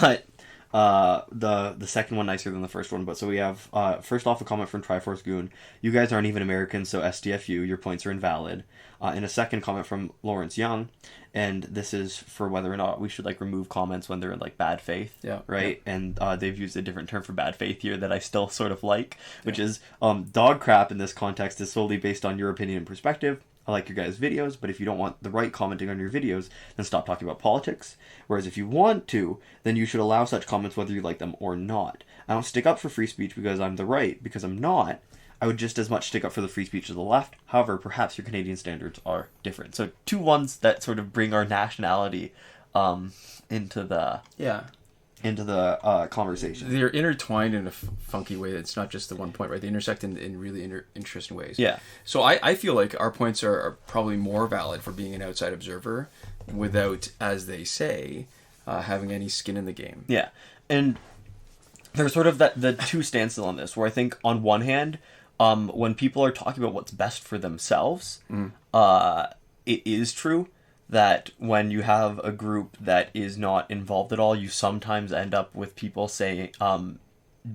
But the second one nicer than the first one. But so we have, first off, a comment from Triforce Goon. You guys aren't even Americans, so SDFU, your points are invalid. And a second comment from Lawrence Young. And this is for whether or not we should like remove comments when they're in like bad faith, right? Yeah. And they've used a different term for bad faith here that I still sort of like, which is dog crap in this context is solely based on your opinion and perspective. I like your guys' videos, but if you don't want the right commenting on your videos, then stop talking about politics. Whereas if you want to, then you should allow such comments whether you like them or not. I don't stick up for free speech because I'm the right, because I'm not. I would just as much stick up for the free speech of the left. However, perhaps your Canadian standards are different. So 2 ones that sort of bring our nationality into the conversation. They're intertwined in a funky way. It's not just the one point, right? They intersect in really interesting ways. Yeah. So I feel like our points are probably more valid for being an outside observer without, as they say, having any skin in the game. Yeah. And there's sort of the 2 standstill on this, where I think on one hand, when people are talking about what's best for themselves, it is true that when you have a group that is not involved at all, you sometimes end up with people saying,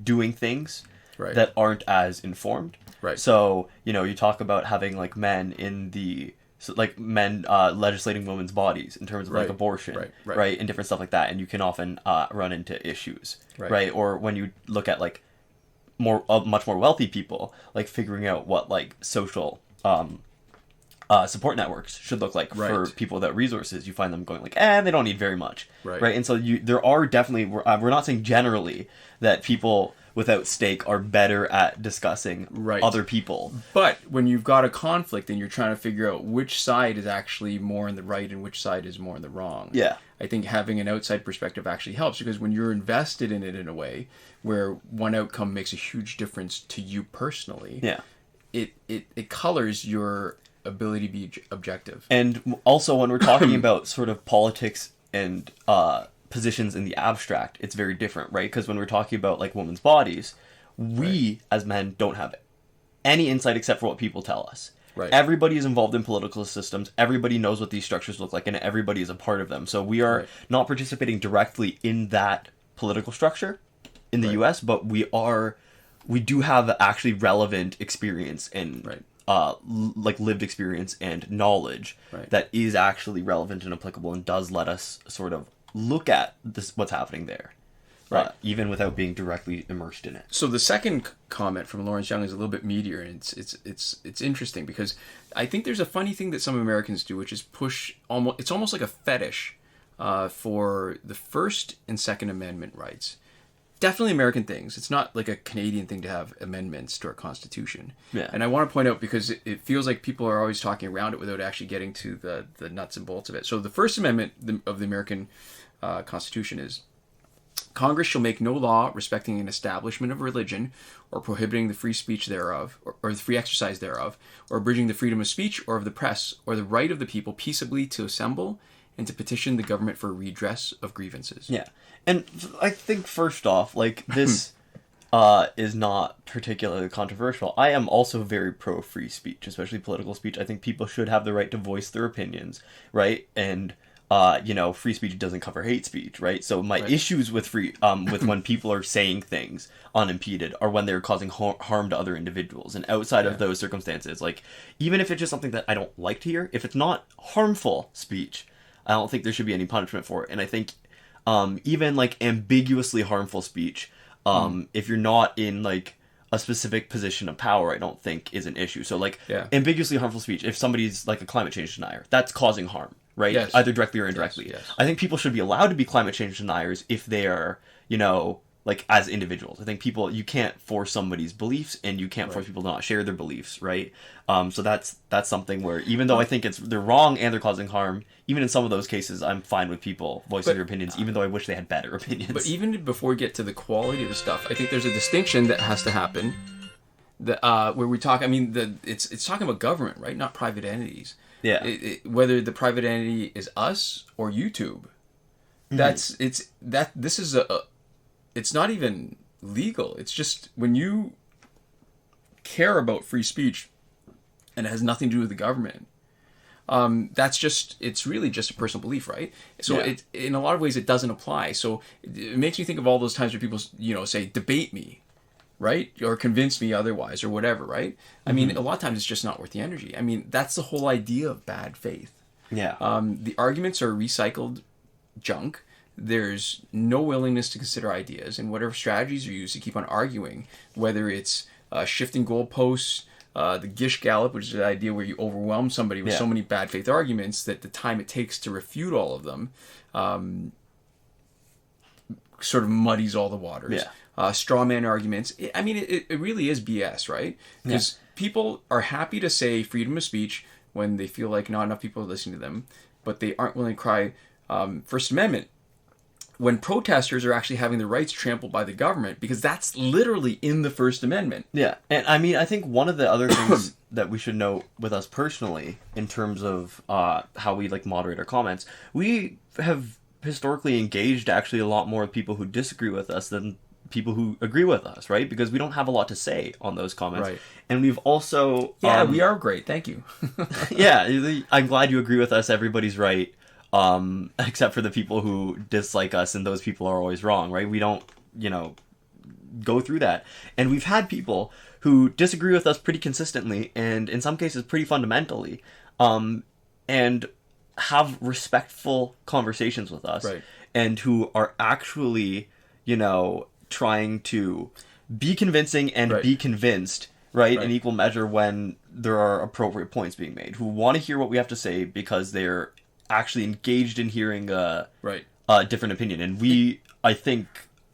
doing things that aren't as informed. Right. So, you know, you talk about having like men in the, so, like men legislating women's bodies in terms of like abortion, right, and different stuff like that, and you can often run into issues, right? Or when you look at like much more wealthy people, like figuring out what like social support networks should look like Right. for people without resources. You find them going like, they don't need very much, Right. And so there are definitely, we're not saying generally that people without stake are better at discussing Right. other people. But when you've got a conflict and you're trying to figure out which side is actually more in the right and which side is more in the wrong, Yeah. I think having an outside perspective actually helps, because when you're invested in it in a way where one outcome makes a huge difference to you personally, Yeah. it colors your ability to be objective. And also when we're talking about sort of politics and positions in the abstract, it's very different, right? Because when we're talking about like women's bodies, we as men don't have any insight except for what people tell us. Right. Everybody is involved in political systems. Everybody knows what these structures look like, and everybody is a part of them. So we are not participating directly in that political structure in the U.S., but we do have actually relevant experience and like lived experience and knowledge that is actually relevant and applicable and does let us sort of look at this, what's happening there. Right. Even without being directly immersed in it. So the second comment from Lawrence Young is a little bit meatier, and it's interesting because I think there's a funny thing that some Americans do, which is push it's almost like a fetish for the First and Second Amendment rights. Definitely American things. It's not like a Canadian thing to have amendments to our Constitution. Yeah. And I want to point out, because it feels like people are always talking around it without actually getting to the nuts and bolts of it. So the First Amendment of the American Constitution is: Congress shall make no law respecting an establishment of religion, or prohibiting the free speech thereof, or the free exercise thereof, or abridging the freedom of speech or of the press, or the right of the people peaceably to assemble and to petition the government for redress of grievances. Yeah. And I think first off, like, this is not particularly controversial. I am also very pro free speech, especially political speech. I think people should have the right to voice their opinions, right? And free speech doesn't cover hate speech, right? So my issues with with when people are saying things unimpeded are when they're causing harm to other individuals. And outside of those circumstances, like, even if it's just something that I don't like to hear, if it's not harmful speech, I don't think there should be any punishment for it. And I think even like ambiguously harmful speech, if you're not in like a specific position of power, I don't think is an issue. So like ambiguously harmful speech, if somebody's like a climate change denier, that's causing harm. Right? Yes. Either directly or indirectly. Yes. I think people should be allowed to be climate change deniers if they are, like, as individuals. I think you can't force somebody's beliefs, and you can't force people to not share their beliefs, right? So that's something where, even though I think they're wrong and they're causing harm, even in some of those cases, I'm fine with people voicing their opinions, even though I wish they had better opinions. But even before we get to the quality of the stuff, I think there's a distinction that has to happen. Where we talk, it's talking about government, right? Not private entities. Yeah. Whether the private entity is us or YouTube, it's not even legal. It's just when you care about free speech and it has nothing to do with the government, it's really just a personal belief, right? So in a lot of ways it doesn't apply. So it makes me think of all those times where people, say, debate me, right? Or convince me otherwise, or whatever, right? I mean, a lot of times it's just not worth the energy. I mean, that's the whole idea of bad faith. Yeah. The arguments are recycled junk. There's no willingness to consider ideas, and whatever strategies are used to keep on arguing, whether it's shifting goalposts, the Gish Gallop, which is the idea where you overwhelm somebody with so many bad faith arguments that the time it takes to refute all of them sort of muddies all the waters. Yeah. Straw man arguments. It really is BS, right? Because people are happy to say freedom of speech when they feel like not enough people are listening to them, but they aren't willing to cry First Amendment when protesters are actually having their rights trampled by the government, because that's literally in the First Amendment. Yeah, and I think one of the other things that we should note with us personally, in terms of how we like moderate our comments, we have historically engaged actually a lot more with people who disagree with us than people who agree with us, right? Because we don't have a lot to say on those comments. Right. And we've also... we are great. Thank you. Yeah, I'm glad you agree with us. Everybody's right. Except for the people who dislike us, and those people are always wrong, right? We don't, go through that. And we've had people who disagree with us pretty consistently, and in some cases pretty fundamentally, and have respectful conversations with us, right, and who are actually, trying to be convincing and right, be convinced, right? Right. In equal measure when there are appropriate points being made, who want to hear what we have to say because they're actually engaged in hearing Right. a different opinion. And we, I think,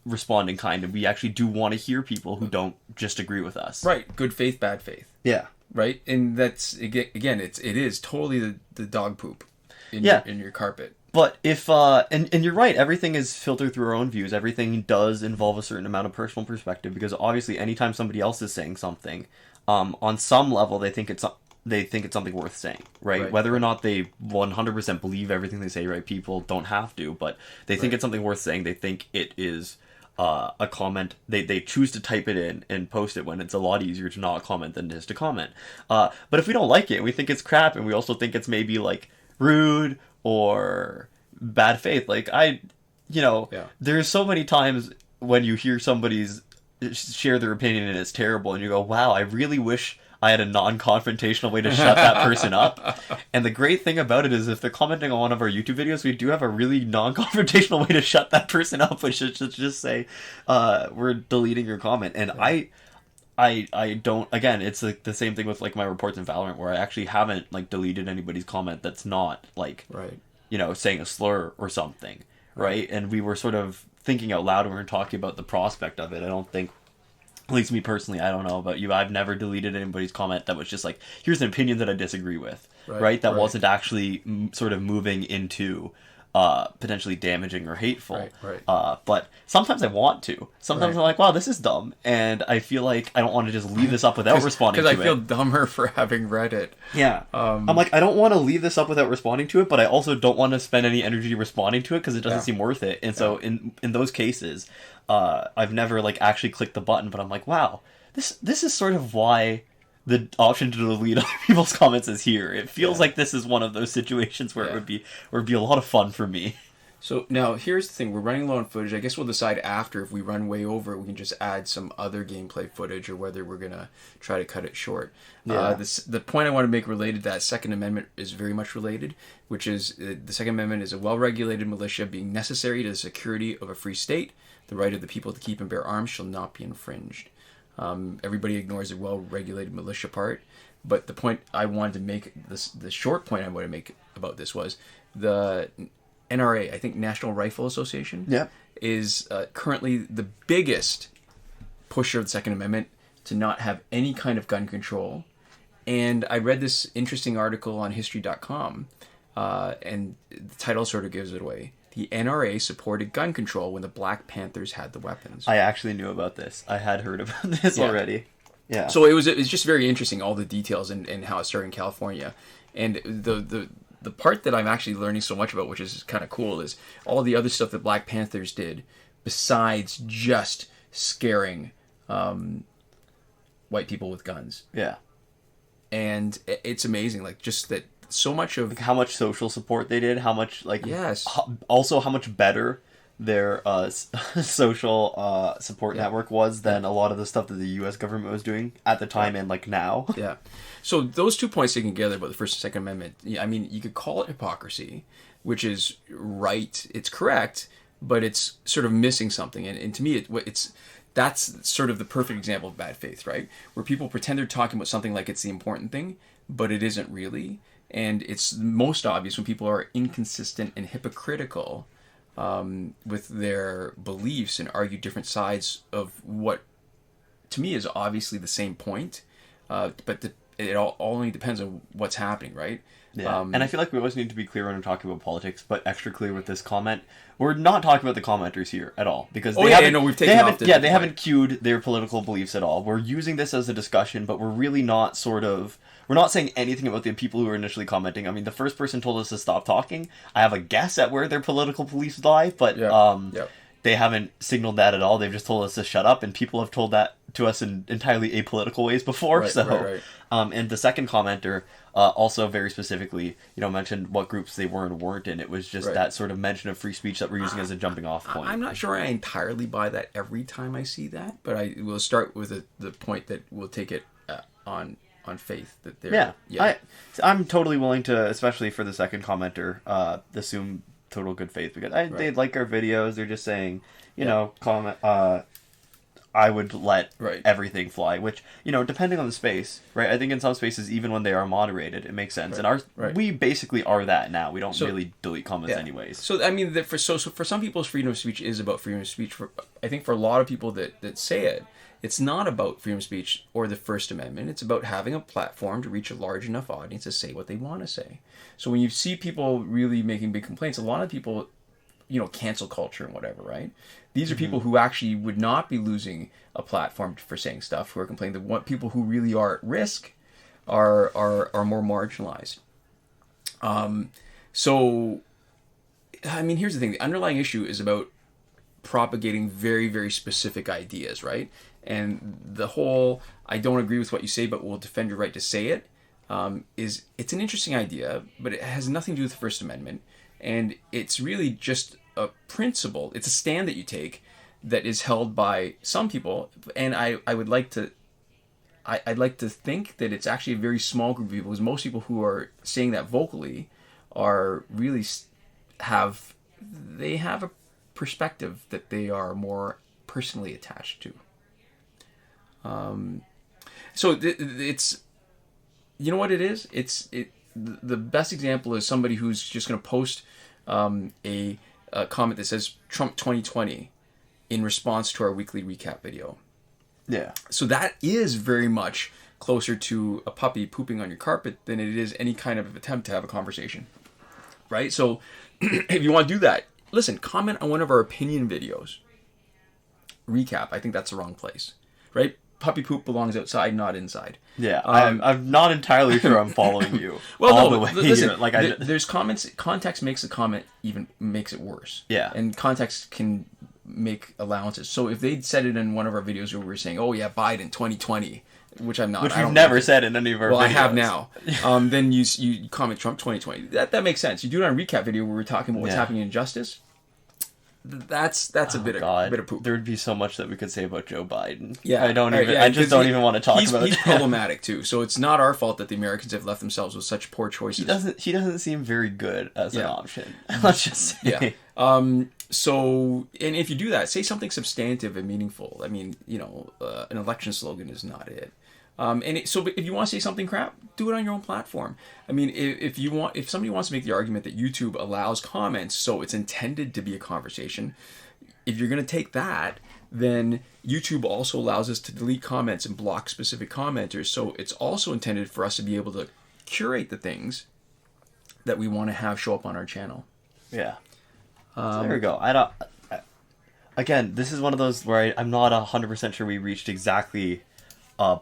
respond in kind, and we actually do want to hear people who don't just agree with us. Right. Good faith, bad faith. Yeah. Right. And that's, again, it is totally the dog poop in your carpet. But if, and you're right, everything is filtered through our own views. Everything does involve a certain amount of personal perspective, because obviously anytime somebody else is saying something, on some level they think it's something worth saying, right? Whether or not they 100% believe everything they say, right? People don't have to, but they think it's something worth saying. They think it is a comment. They choose to type it in and post it when it's a lot easier to not comment than it is to comment. But if we don't like it, we think it's crap, and we also think it's maybe like rude or bad faith. Like there's so many times when you hear somebody's share their opinion and it's terrible, and you go, wow, I really wish I had a non-confrontational way to shut that person up. And the great thing about it is, if they're commenting on one of our YouTube videos, we do have a really non-confrontational way to shut that person up, which is just say, we're deleting your comment. And I don't, again, it's like the same thing with like my reports in Valorant, where I actually haven't like deleted anybody's comment that's not like, saying a slur or something, right? And we were sort of thinking out loud when we were talking about the prospect of it. I don't think, at least me personally, I don't know about you, I've never deleted anybody's comment that was just like, here's an opinion that I disagree with, right? That wasn't actually sort of moving into potentially damaging or hateful. But sometimes I want to. Sometimes I'm like, wow, this is dumb, and I feel like I don't want to just leave this up without responding to it. Because I feel dumber for having read it. Yeah. I'm like, I don't want to leave this up without responding to it, but I also don't want to spend any energy responding to it because it doesn't seem worth it. And so in those cases, I've never like actually clicked the button, but I'm like, wow, this is sort of why the option to delete other people's comments is here. It feels like this is one of those situations where it would be a lot of fun for me. So now here's the thing: we're running low on footage. I guess we'll decide after if we run way over, we can just add some other gameplay footage, or whether we're gonna try to cut it short. The point I want to make related to that Second Amendment is very much related, which is the Second Amendment is a well-regulated militia being necessary to the security of a free state. The right of the people to keep and bear arms shall not be infringed. Everybody ignores the well-regulated militia part, but the point I wanted to make, the short point I wanted to make about this was the NRA, I think National Rifle Association, is currently the biggest pusher of the Second Amendment to not have any kind of gun control. And I read this interesting article on History.com, and the title sort of gives it away. The NRA supported gun control when the Black Panthers had the weapons. I actually knew about this. I had heard about this already. Yeah. So it's just very interesting, all the details and how it started in California. And the part that I'm actually learning so much about, which is kind of cool, is all the other stuff that Black Panthers did besides just scaring white people with guns. Yeah. And it's amazing, like, just that so much of... Like how much social support they did, how much, like... Yes. Also, how much better their social support network was than a lot of the stuff that the U.S. government was doing at the time and, like, now. Yeah. So those 2 points taken together about the First and Second Amendment, I mean, you could call it hypocrisy, which is right, it's correct, but it's sort of missing something. And to me, that's sort of the perfect example of bad faith, right? Where people pretend they're talking about something like it's the important thing, but it isn't really. And it's most obvious when people are inconsistent and hypocritical with their beliefs and argue different sides of what, to me, is obviously the same point. But it all only depends on what's happening, right? Yeah. And I feel like we always need to be clear when we're talking about politics, but extra clear with this comment. We're not talking about the commenters here at all, because they haven't cued their political beliefs at all. We're using this as a discussion, but we're really not we're not saying anything about the people who were initially commenting. I mean, the first person told us to stop talking. I have a guess at where their political beliefs lie, but they haven't signaled that at all. They've just told us to shut up, and people have told that to us in entirely apolitical ways before. Right. And the second commenter also very specifically, mentioned what groups they were and weren't in. It was just that sort of mention of free speech that we're using as a jumping off point. I'm not sure I entirely buy that every time I see that, but I will start with the point that we'll take it on faith that they're... I'm totally willing to, especially for the second commenter, assume total good faith, because they like our videos. They're just saying, comment, I would let Right. everything fly, which, depending on the space, right? I think in some spaces, even when they are moderated, it makes sense. And we basically are that now. We don't really delete comments anyways. So, I mean, for some people's freedom of speech is about freedom of speech. I think for a lot of people that say it, it's not about freedom of speech or the First Amendment. It's about having a platform to reach a large enough audience to say what they want to say. So when you see people really making big complaints, a lot of people, cancel culture and whatever, right? These are people who actually would not be losing a platform for saying stuff, who are complaining. The people who really are at risk are more marginalized. So, I mean, here's the thing. The underlying issue is about propagating very, very specific ideas, right? And the whole, I don't agree with what you say, but will defend your right to say it, it's an interesting idea, but it has nothing to do with the First Amendment. And it's really just a principle. It's a stand that you take that is held by some people. And I'd like to think that it's actually a very small group of people, because most people who are saying that vocally are really have a perspective that they are more personally attached to. So it's, you know what it is? The best example is somebody who's just going to post a comment that says Trump 2020 in response to our weekly recap video. Yeah. So that is very much closer to a puppy pooping on your carpet than it is any kind of attempt to have a conversation. Right? So if you want to do that, listen, comment on one of our opinion videos. Recap. I think that's the wrong place. Right? Puppy poop belongs outside, not inside. Yeah, I'm not entirely sure I'm following you. The way listen, here. Like there's comments. Context makes a comment makes it worse. Yeah, and context can make allowances. So if they'd said it in one of our videos where we were saying, "Oh yeah, Biden 2020," which I'm not. Which we've never said in any of our videos. Well, I have now. Then you comment Trump 2020. That makes sense. You do it on a recap video where we're talking about what's happening in justice. That's a bit of poop. There would be so much that we could say about Joe Biden. Yeah, I just don't even want to talk about it. He's problematic too. So it's not our fault that the Americans have left themselves with such poor choices. He doesn't seem very good as an option. Let's just say. Yeah. So, and if you do that, say something substantive and meaningful. I mean, an election slogan is not it. But if you want to say something crap, do it on your own platform. I mean, if somebody wants to make the argument that YouTube allows comments, so it's intended to be a conversation, if you're going to take that, then YouTube also allows us to delete comments and block specific commenters. So it's also intended for us to be able to curate the things that we want to have show up on our channel. Yeah. So there we go. Again, this is one of those where I'm not 100% sure we reached exactly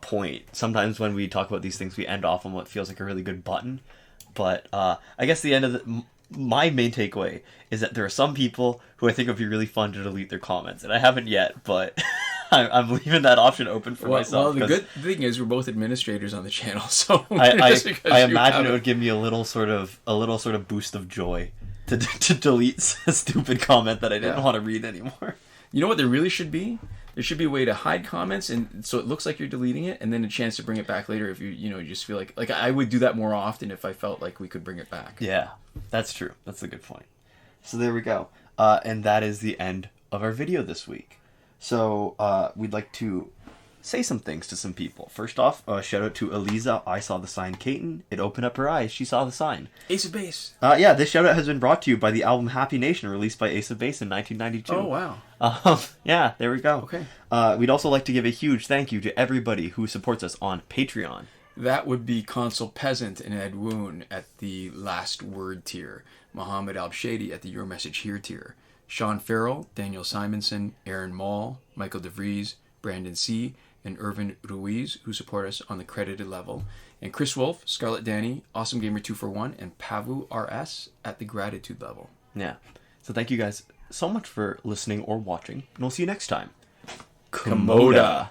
point. Sometimes when we talk about these things, we end off on what feels like a really good button. But I guess the end of my main takeaway is that there are some people who I think it would be really fun to delete their comments, and I haven't yet, but I'm leaving that option open for myself. Well, the good thing is we're both administrators on the channel, so I imagine it would give me a little sort of boost of joy to delete a stupid comment that I didn't want to read anymore. You know what there really should be? There should be a way to hide comments, and so it looks like you're deleting it, and then a chance to bring it back later if you just feel like I would do that more often if I felt like we could bring it back. Yeah, that's true. That's a good point. So there we go. And that is the end of our video this week. So we'd like to say some things to some people. First off, shout out to Eliza. I saw the sign. Caton, it opened up her eyes. She saw the sign. Ace of Base. Yeah, this shout out has been brought to you by the album Happy Nation, released by Ace of Base in 1992. Oh, wow. Yeah, there we go. Okay. We'd also like to give a huge thank you to everybody who supports us on Patreon. That would be Consul Peasant and Edwoon at the Last Word tier, Mohammed Albshaiti at the Your Message Here tier, Shawn Farrell, Daniel Simonson, Aaron Maule, Michael DeVries, Brandon C., and Irvin Ruiz, who support us on the credited level, and Chris Wolf, Scarlet Danny, Awesome Gamer 241, and Pavu RS at the gratitude level. Yeah. So thank you guys so much for listening or watching, and we'll see you next time. Komoda.